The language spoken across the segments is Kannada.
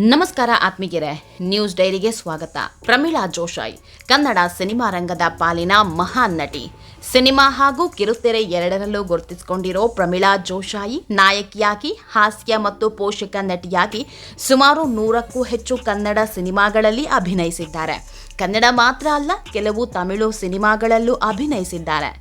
ನಮಸ್ಕಾರ ಆತ್ಮೀಗೆರೆ, ನ್ಯೂಸ್ ಡೈರಿಗೆ ಸ್ವಾಗತ. ಪ್ರಮೀಳಾ ಜೋಶಾಯಿ ಕನ್ನಡ ಸಿನಿಮಾ ರಂಗದ ಪಾಲಿನ ಮಹಾನ್ ನಟಿ. ಸಿನಿಮಾ ಹಾಗೂ ಕಿರುತೆರೆ ಎರಡರಲ್ಲೂ ಗುರುತಿಸಿಕೊಂಡಿರೋ ಪ್ರಮೀಳಾ ಜೋಶಾಯಿ ನಾಯಕಿಯಾಗಿ, ಹಾಸ್ಯ ಮತ್ತು ಪೋಷಕ ನಟಿಯಾಗಿ ಸುಮಾರು 100ಕ್ಕೂ ಹೆಚ್ಚು ಕನ್ನಡ ಸಿನಿಮಾಗಳಲ್ಲಿ ಅಭಿನಯಿಸಿದ್ದಾರೆ. ಕನ್ನಡ ಮಾತ್ರ ಅಲ್ಲ, ಕೆಲವು ತಮಿಳು ಸಿನಿಮಾಗಳಲ್ಲೂ ಅಭಿನಯಿಸಿದ್ದಾರೆ.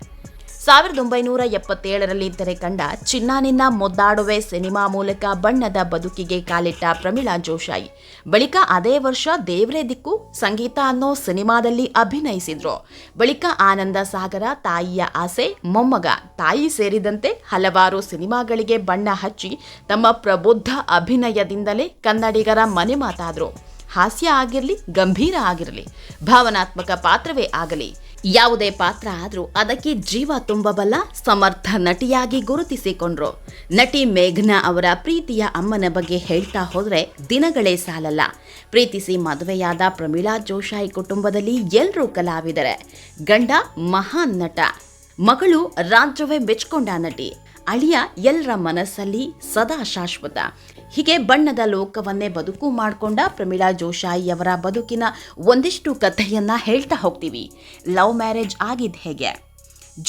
1977ರಲ್ಲಿ ತೆರೆ ಕಂಡ ಚಿನ್ನ ನಿನ್ನ ಮುದ್ದಾಡುವೆ ಸಿನಿಮಾ ಮೂಲಕ ಬಣ್ಣದ ಬದುಕಿಗೆ ಕಾಲಿಟ್ಟ ಪ್ರಮೀಳಾ ಜೋಶಾಯಿ ಬಳಿಕ ಅದೇ ವರ್ಷ ದೇವ್ರೇ ದಿಕ್ಕು ಸಂಗೀತ ಅನ್ನೋ ಸಿನಿಮಾದಲ್ಲಿ ಅಭಿನಯಿಸಿದ್ರು. ಬಳಿಕ ಆನಂದ ಸಾಗರ, ತಾಯಿಯ ಆಸೆ, ಮೊಮ್ಮಗ, ತಾಯಿ ಸೇರಿದಂತೆ ಹಲವಾರು ಸಿನಿಮಾಗಳಿಗೆ ಬಣ್ಣ ಹಚ್ಚಿ ತಮ್ಮ ಪ್ರಬುದ್ಧ ಅಭಿನಯದಿಂದಲೇ ಕನ್ನಡಿಗರ ಮನೆ ಮಾತಾದ್ರು. ಹಾಸ್ಯ ಆಗಿರಲಿ, ಗಂಭೀರ ಆಗಿರಲಿ, ಭಾವನಾತ್ಮಕ ಪಾತ್ರವೇ ಆಗಲಿ, ಯಾವುದೇ ಪಾತ್ರ ಆದರೂ ಅದಕ್ಕೆ ಜೀವ ತುಂಬಬಲ್ಲ ಸಮರ್ಥ ನಟಿಯಾಗಿ ಗುರುತಿಸಿಕೊಂಡ್ರು. ನಟಿ ಮೇಘ್ನಾ ಅವರ ಪ್ರೀತಿಯ ಅಮ್ಮನ ಬಗ್ಗೆ ಹೇಳ್ತಾ ಹೋದರೆ ದಿನಗಳೇ ಸಾಲಲ್ಲ. ಪ್ರೀತಿಸಿ ಮದುವೆಯಾದ ಪ್ರಮೀಳಾ ಜೋಶಾಯಿ ಕುಟುಂಬದಲ್ಲಿ ಎಲ್ಲರೂ ಕಲಾವಿದರೆ. ಗಂಡ ಮಹಾನ್ ನಟ, ಮಗಳು ರಾಜ್ಯವೇ ಮೆಚ್ಕೊಂಡ ನಟಿ, ಅಳಿಯ ಎಲ್ಲರ ಮನಸ್ಸಲ್ಲಿ ಸದಾ ಶಾಶ್ವತ. ಹೀಗೆ ಬಣ್ಣದ ಲೋಕವನ್ನೇ ಬದುಕು ಮಾಡಿಕೊಂಡ ಪ್ರಮೀಳಾ ಜೋಶಾಯಿಯವರ ಬದುಕಿನ ಒಂದಿಷ್ಟು ಕಥೆಯನ್ನ ಹೇಳ್ತಾ ಹೋಗ್ತೀವಿ. ಲವ್ ಮ್ಯಾರೇಜ್ ಆಗಿದ್ದು ಹೇಗೆ,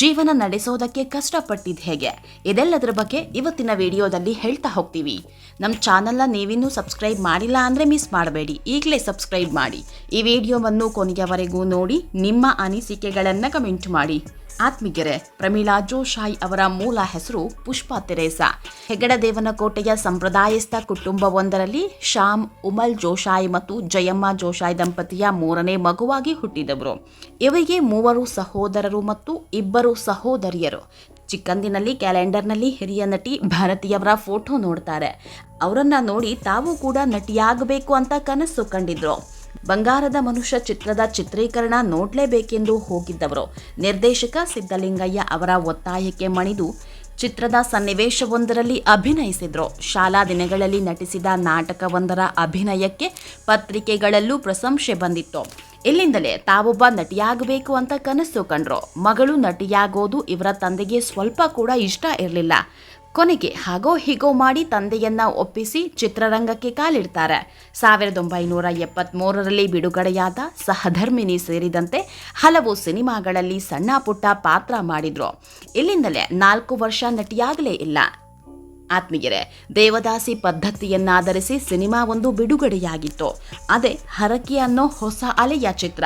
ಜೀವನ ನಡೆಸೋದಕ್ಕೆ ಕಷ್ಟಪಟ್ಟಿದ್ದು ಹೇಗೆ, ಇದೆಲ್ಲದರ ಬಗ್ಗೆ ಇವತ್ತಿನ ವಿಡಿಯೋದಲ್ಲಿ ಹೇಳ್ತಾ ಹೋಗ್ತೀವಿ. ನಮ್ಮ ಚಾನಲ್ನ ನೀವಿನ್ನೂ ಸಬ್ಸ್ಕ್ರೈಬ್ ಮಾಡಿಲ್ಲ ಅಂದರೆ ಮಿಸ್ ಮಾಡಬೇಡಿ, ಈಗಲೇ ಸಬ್ಸ್ಕ್ರೈಬ್ ಮಾಡಿ. ಈ ವಿಡಿಯೋವನ್ನು ಕೊನೆಯವರೆಗೂ ನೋಡಿ, ನಿಮ್ಮ ಅನಿಸಿಕೆಗಳನ್ನು ಕಮೆಂಟ್ ಮಾಡಿ. ಆತ್ಮೀಗೆರೆ, ಪ್ರಮೀಳಾ ಜೋಶಾಯಿ ಅವರ ಮೂಲ ಹೆಸರು ಪುಷ್ಪಾ ತೆರೇಸಾ. ಹೆಗಡದೇವನಕೋಟೆಯ ಸಂಪ್ರದಾಯಸ್ಥ ಕುಟುಂಬವೊಂದರಲ್ಲಿ ಶ್ಯಾಮ್ ಉಮಲ್ ಜೋಶಾಯಿ ಮತ್ತು ಜಯಮ್ಮ ಜೋಶಾಯಿ ದಂಪತಿಯ 3ನೇ ಮಗುವಾಗಿ ಹುಟ್ಟಿದವರು. ಇವರಿಗೆ 3 ಸಹೋದರರು ಮತ್ತು 2 ಸಹೋದರಿಯರು. ಚಿಕ್ಕಂದಿನಲ್ಲಿ ಕ್ಯಾಲೆಂಡರ್ನಲ್ಲಿ ಹಿರಿಯ ನಟಿ ಭಾರತಿಯವರ ಫೋಟೋ ನೋಡ್ತಾರೆ. ಅವರನ್ನ ನೋಡಿ ತಾವು ಕೂಡ ನಟಿಯಾಗಬೇಕು ಅಂತ ಕನಸು ಕಂಡಿದ್ರು. ಬಂಗಾರದ ಮನುಷ್ಯ ಚಿತ್ರದ ಚಿತ್ರೀಕರಣ ನೋಡಲೇಬೇಕೆಂದು ಹೋಗಿದ್ದವರು. ನಿರ್ದೇಶಕ ಸಿದ್ದಲಿಂಗಯ್ಯ ಅವರ ಒತ್ತಾಯಕ್ಕೆ ಮಣಿದು ಚಿತ್ರದ ಸನ್ನಿವೇಶವೊಂದರಲ್ಲಿ ಅಭಿನಯಿಸಿದ್ರು. ಶಾಲಾ ದಿನಗಳಲ್ಲಿ ನಟಿಸಿದ ನಾಟಕವೊಂದರ ಅಭಿನಯಕ್ಕೆ ಪತ್ರಿಕೆಗಳಲ್ಲೂ ಪ್ರಶಂಸೆ ಬಂದಿತ್ತು. ಇಲ್ಲಿಂದಲೇ ತಾವೊಬ್ಬ ನಟಿಯಾಗಬೇಕು ಅಂತ ಕನಸು ಕಂಡ್ರು. ಮಗಳು ನಟಿಯಾಗೋದು ಇವರ ತಂದೆಗೆ ಸ್ವಲ್ಪ ಕೂಡ ಇಷ್ಟ ಇರಲಿಲ್ಲ. ಕೊನೆಗೆ ಹಾಗೋ ಹೀಗೋ ಮಾಡಿ ತಂದೆಯನ್ನ ಒಪ್ಪಿಸಿ ಚಿತ್ರರಂಗಕ್ಕೆ ಕಾಲಿಡ್ತಾರೆ. 1973ರಲ್ಲಿ ಬಿಡುಗಡೆಯಾದ ಸಹಧರ್ಮಿಣಿ ಸೇರಿದಂತೆ ಹಲವು ಸಿನಿಮಾಗಳಲ್ಲಿ ಸಣ್ಣ ಪುಟ್ಟ ಪಾತ್ರ ಮಾಡಿದ್ರು. ಇಲ್ಲಿಂದಲೇ 4 ವರ್ಷ ನಟಿಯಾಗಲೇ ಇಲ್ಲ. ಆತ್ಮೀಯರೇ, ದೇವದಾಸಿ ಪದ್ಧತಿಯನ್ನಾಧರಿಸಿ ಸಿನಿಮಾ ಒಂದು ಬಿಡುಗಡೆಯಾಗಿತ್ತು. ಅದೇ ಹರಕೆ ಅನ್ನೋ ಹೊಸ ಅಲೆಯ ಚಿತ್ರ.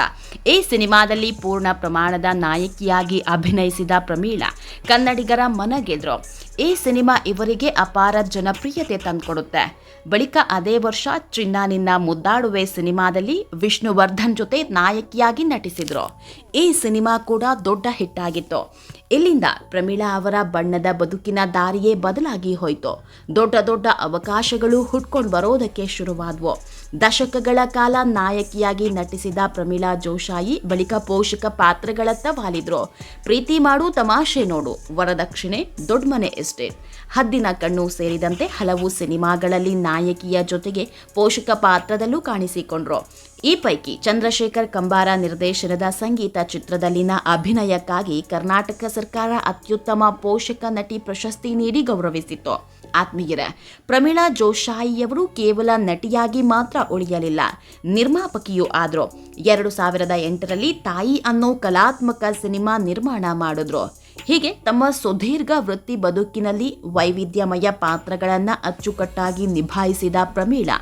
ಈ ಸಿನಿಮಾದಲ್ಲಿ ಪೂರ್ಣ ಪ್ರಮಾಣದ ನಾಯಕಿಯಾಗಿ ಅಭಿನಯಿಸಿದ ಪ್ರಮೀಳಾ ಕನ್ನಡಿಗರ ಮನ ಗೆದ್ರು. ಈ ಸಿನಿಮಾ ಇವರಿಗೆ ಅಪಾರ ಜನಪ್ರಿಯತೆ ತಂದುಕೊಡುತ್ತೆ. ಬಳಿಕ ಅದೇ ವರ್ಷ ಚಿನ್ನ ನಿನ್ನ ಮುದ್ದಾಡುವೆ ಸಿನಿಮಾದಲ್ಲಿ ವಿಷ್ಣುವರ್ಧನ್ ಜೊತೆ ನಾಯಕಿಯಾಗಿ ನಟಿಸಿದ್ರು. ಈ ಸಿನಿಮಾ ಕೂಡ ದೊಡ್ಡ ಹಿಟ್ ಆಗಿತ್ತು. ಇಲ್ಲಿಂದ ಪ್ರಮೀಳಾ ಅವರ ಬಣ್ಣದ ಬದುಕಿನ ದಾರಿಯೇ ಬದಲಾಗಿ ಹೋಯಿತು. ದೊಡ್ಡ ದೊಡ್ಡ ಅವಕಾಶಗಳು ಹುಟ್ಕೊಂಡು ಬರೋದಕ್ಕೆ ಶುರುವಾದವು. ದಶಕಗಳ ಕಾಲ ನಾಯಕಿಯಾಗಿ ನಟಿಸಿದ ಪ್ರಮೀಳಾ ಜೋಶಾಯಿ ಬಳಿಕ ಪೋಷಕ ಪಾತ್ರಗಳತ್ತ ವಾಲಿದ್ರು. ಪ್ರೀತಿ ಮಾಡು, ತಮಾಷೆ ನೋಡು, ವರದಕ್ಷಿಣೆ, ದೊಡ್ಡ ಮನೆ ಎಸ್ಟೇಟ್, ಹದ್ದಿನ ಕಣ್ಣು ಸೇರಿದಂತೆ ಹಲವು ಸಿನಿಮಾಗಳಲ್ಲಿ ನಾಯಕಿಯ ಜೊತೆಗೆ ಪೋಷಕ ಪಾತ್ರದಲ್ಲೂ ಕಾಣಿಸಿಕೊಂಡ್ರು. ಈ ಪೈಕಿ ಚಂದ್ರಶೇಖರ್ ಕಂಬಾರ ನಿರ್ದೇಶನದ ಸಂಗೀತ ಚಿತ್ರದಲ್ಲಿನ ಅಭಿನಯಕ್ಕಾಗಿ ಕರ್ನಾಟಕ ಸರ್ಕಾರ ಅತ್ಯುತ್ತಮ ಪೋಷಕ ನಟಿ ಪ್ರಶಸ್ತಿ ನೀಡಿ ಗೌರವಿಸಿತ್ತು. ಆತ್ಮೀಯರೇ, ಪ್ರಮೀಳಾ ಜೋಶಾಯಿಯವರು ಕೇವಲ ನಟಿಯಾಗಿ ಮಾತ್ರ ಉಳಿಯಲಿಲ್ಲ, ನಿರ್ಮಾಪಕಿಯೂ ಆದ್ರು. 2008ರಲ್ಲಿ ತಾಯಿ ಅನ್ನೋ ಕಲಾತ್ಮಕ ಸಿನಿಮಾ ನಿರ್ಮಾಣ ಮಾಡಿದ್ರು. ಹೀಗೆ ತಮ್ಮ ಸುದೀರ್ಘ ವೃತ್ತಿ ಬದುಕಿನಲ್ಲಿ ವೈವಿಧ್ಯಮಯ ಪಾತ್ರಗಳನ್ನು ಅಚ್ಚುಕಟ್ಟಾಗಿ ನಿಭಾಯಿಸಿದ ಪ್ರಮೀಳಾ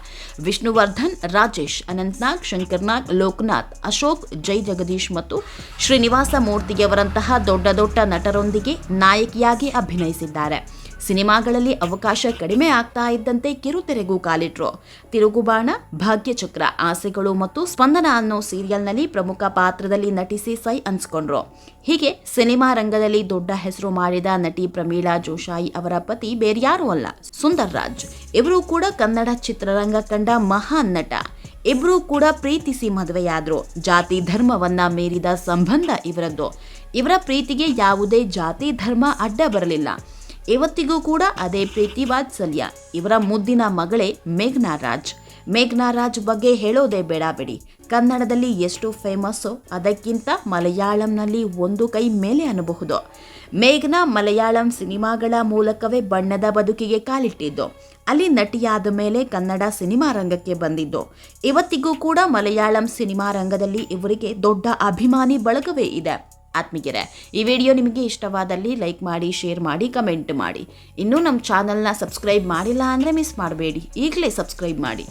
ವಿಷ್ಣುವರ್ಧನ್, ರಾಜೇಶ್, ಅನಂತ್ನಾಗ್, ಶಂಕರ್ನಾಗ್, ಲೋಕನಾಥ್, ಅಶೋಕ್, ಜೈ ಜಗದೀಶ್ ಮತ್ತು ಶ್ರೀನಿವಾಸ ಮೂರ್ತಿಯವರಂತಹ ದೊಡ್ಡ ದೊಡ್ಡ ನಟರೊಂದಿಗೆ ನಾಯಕಿಯಾಗಿ ಅಭಿನಯಿಸಿದ್ದಾರೆ. ಸಿನಿಮಾಗಳಲ್ಲಿ ಅವಕಾಶ ಕಡಿಮೆ ಆಗ್ತಾ ಇದ್ದಂತೆ ಕಿರುತೆರೆಗೂ ಕಾಲಿಟ್ರು. ತಿರುಗುಬಾಣ, ಭಾಗ್ಯಚಕ್ರ, ಆಸೆಗಳು ಮತ್ತು ಸ್ಪಂದನ ಅನ್ನೋ ಸೀರಿಯಲ್ನಲ್ಲಿ ಪ್ರಮುಖ ಪಾತ್ರದಲ್ಲಿ ನಟಿಸಿ ಸೈ ಅನ್ಸ್ಕೊಂಡ್ರು. ಹೀಗೆ ಸಿನಿಮಾ ರಂಗದಲ್ಲಿ ದೊಡ್ಡ ಹೆಸರು ಮಾಡಿದ ನಟಿ ಪ್ರಮೀಳಾ ಜೋಶಾಯಿ ಅವರ ಪತಿ ಬೇರ್ಯಾರೂ ಅಲ್ಲ, ಸುಂದರ್ ರಾಜ್. ಇವರು ಕೂಡ ಕನ್ನಡ ಚಿತ್ರರಂಗ ಕಂಡ ಮಹಾನ್ ನಟ. ಇಬ್ರು ಕೂಡ ಪ್ರೀತಿಸಿ ಮದುವೆಯಾದ್ರು. ಜಾತಿ ಧರ್ಮವನ್ನ ಮೀರಿದ ಸಂಬಂಧ ಇವರದ್ದು. ಇವರ ಪ್ರೀತಿಗೆ ಯಾವುದೇ ಜಾತಿ ಧರ್ಮ ಅಡ್ಡ ಬರಲಿಲ್ಲ. ಇವತ್ತಿಗೂ ಕೂಡ ಅದೇ ಪ್ರೀತಿ ವಾತ್ಸಲ್ಯ. ಇವರ ಮುದ್ದಿನ ಮಗಳೇ ಮೇಘ್ನಾ ರಾಜ್. ಮೇಘ್ನಾ ರಾಜ್ ಬಗ್ಗೆ ಹೇಳೋದೇ ಬೇಡ ಬಿಡಿ. ಕನ್ನಡದಲ್ಲಿ ಎಷ್ಟು ಫೇಮಸ್ಸೋ ಅದಕ್ಕಿಂತ ಮಲಯಾಳಂನಲ್ಲಿ ಒಂದು ಕೈ ಮೇಲೆ ಅನ್ನಬಹುದು. ಮೇಘನಾ ಮಲಯಾಳಂ ಸಿನಿಮಾಗಳ ಮೂಲಕವೇ ಬಣ್ಣದ ಬದುಕಿಗೆ ಕಾಲಿಟ್ಟಿದ್ದು. ಅಲ್ಲಿ ನಟಿಯಾದ ಮೇಲೆ ಕನ್ನಡ ಸಿನಿಮಾ ರಂಗಕ್ಕೆ ಬಂದಿದ್ದು. ಇವತ್ತಿಗೂ ಕೂಡ ಮಲಯಾಳಂ ಸಿನಿಮಾ ರಂಗದಲ್ಲಿ ಇವರಿಗೆ ದೊಡ್ಡ ಅಭಿಮಾನಿ ಬಳಗವೇ ಇದೆ. ಆತ್ಮೀಯರೇ, ಈ ವಿಡಿಯೋ ನಿಮಗೆ ಇಷ್ಟವಾದಲ್ಲಿ ಲೈಕ್ ಮಾಡಿ, ಶೇರ್ ಮಾಡಿ, ಕಮೆಂಟ್ ಮಾಡಿ. ಇನ್ನೂ ನಮ್ಮ ಚಾನಲ್ನ ಸಬ್ಸ್ಕ್ರೈಬ್ ಮಾಡಿಲ್ಲ ಅಂದರೆ ಮಿಸ್ ಮಾಡಬೇಡಿ, ಈಗಲೇ ಸಬ್ಸ್ಕ್ರೈಬ್ ಮಾಡಿ.